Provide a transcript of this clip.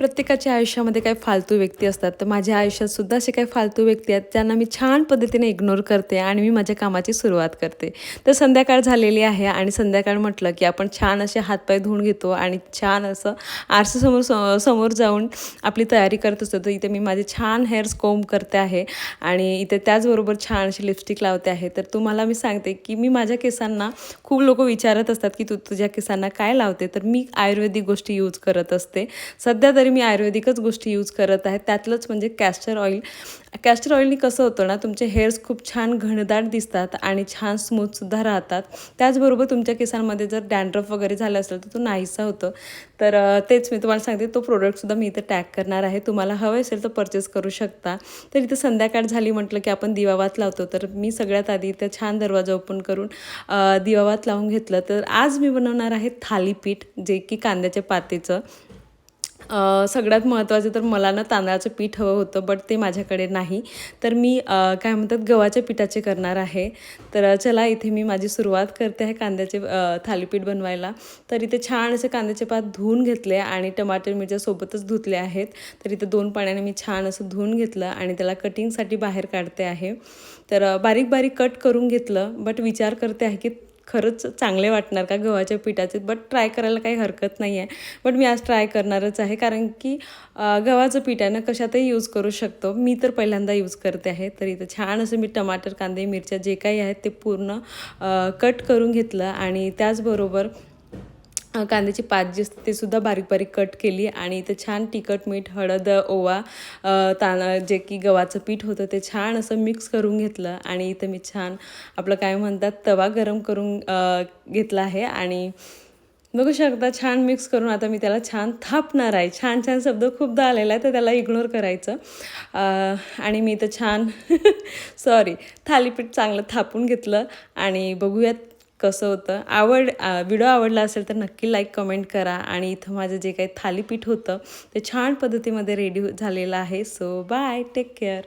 प्रत्येकाच्या आयुष्यामध्ये काही फालतू व्यक्ती असतात, तर माझ्या आयुष्यात सुद्धा असे काही फालतू व्यक्ती आहेत ज्यांना मी छान पद्धतीने इग्नोर करते आणि मी माझ्या कामाची सुरुवात करते. तर संध्याकाळ झालेली आहे आणि संध्याकाळ म्हटलं की आपण छान असे हातपाय धुवून घेतो आणि छान असं आरशासमोर समोर जाऊन आपली तयारी करत असतो. तर इथे मी माझे छान हेअर्स कोम्ब करते आहे आणि इथे त्याचबरोबर छान अशी लिपस्टिक लावते आहे. तर तुम्हाला मी सांगते की मी माझ्या केसांना खूप लोक विचारत असतात की तू तुझ्या केसांना काय लावते, तर मी आयुर्वेदिक गोष्टी यूज करत असते. सध्या तरी मी आयुर्वेदिकच गोष्टी यूज करत आहे. त्यातलंच म्हणजे कॅस्टर ऑइल. कॅस्टर ऑइलनी कसं होतं ना, तुमचे हेअर्स खूप छान घनदाट दिसतात आणि छान स्मूथसुद्धा राहतात. त्याचबरोबर तुमच्या केसांमध्ये जर डॅन्ड्रफ वगैरे झालं असेल तर तो नाहीसा होतं. तर तेच मी तुम्हाला सांगते, तो प्रोडक्टसुद्धा मी इथं टॅग करणार आहे. तुम्हाला हवं असेल तर परचेस करू शकता. तर इथं संध्याकाळ झाली म्हटलं की आपण दिवावात लावतो. तर मी सगळ्यात आधी इथं छान दरवाजा ओपन करून दिवावात लावून घेतलं. तर आज मी बनवणार आहे थालीपीठ, जे की कांद्याच्या पातेचं. सगळ्यात महत्त्वाचं तर मला ना तांदळाचं पीठ हवं होतं, बट ते माझ्याकडे नाही. तर मी काय म्हणतात गव्हाच्या पिठाचे करणार आहे. तर चला इथे मी माझी सुरुवात करते आहे कांद्याचे थालीपीठ बनवायला. तर इथे छान असे कांद्याचे पात धुवून घेतले आणि टमाटर मिरच्या सोबतच धुतले आहेत. तर इथे 2 पाण्याने मी छान असं धुवून घेतलं आणि त्याला कटिंगसाठी बाहेर काढते आहे. तर बारीक बारीक कट करून घेतलं, बट विचार करते आहे की खरंच चांगले वाटणार का गव्हाच्या पिठाचे, बट ट्राय करायला काही हरकत नाही आहे. बट मी आज ट्राय करणारच आहे, कारण की गव्हाचं पीठ आहे ना, कशातही यूज करू शकतो. मी तर पहिल्यांदा यूज करते आहे. तर इथं छान असं मी टमाटर, कांदे, मिरच्या जे काही आहेत ते पूर्ण कट करून घेतलं आणि त्याचबरोबर कांद्याची पात जी असते ते सुद्धा बारीक बारीक कट केली आणि इथं छान तिखट, मीठ, हळद, ओवा, जे की गव्हाचं पीठ होतं ते छान असं मिक्स करून घेतलं आणि इथं मी छान आपलं काय म्हणतात तवा गरम करून घेतला आहे आणि बघू शकता छान मिक्स करून आता मी त्याला छान थापणार आहे. छान छान शब्द खूपदा आलेला आहे, तर त्याला इग्नोर करायचं. आणि मी इथं छान सॉरी थालीपीठ चांगलं थापून घेतलं आणि बघूयात कसं होतं. व्हिडिओ आवडला असेल तर नक्की लाईक कमेंट करा. आणि इथं माझं जे काही थालीपीठ होतं ते छान पद्धतीमध्ये रेडी झालेलं आहे. So bye, take care.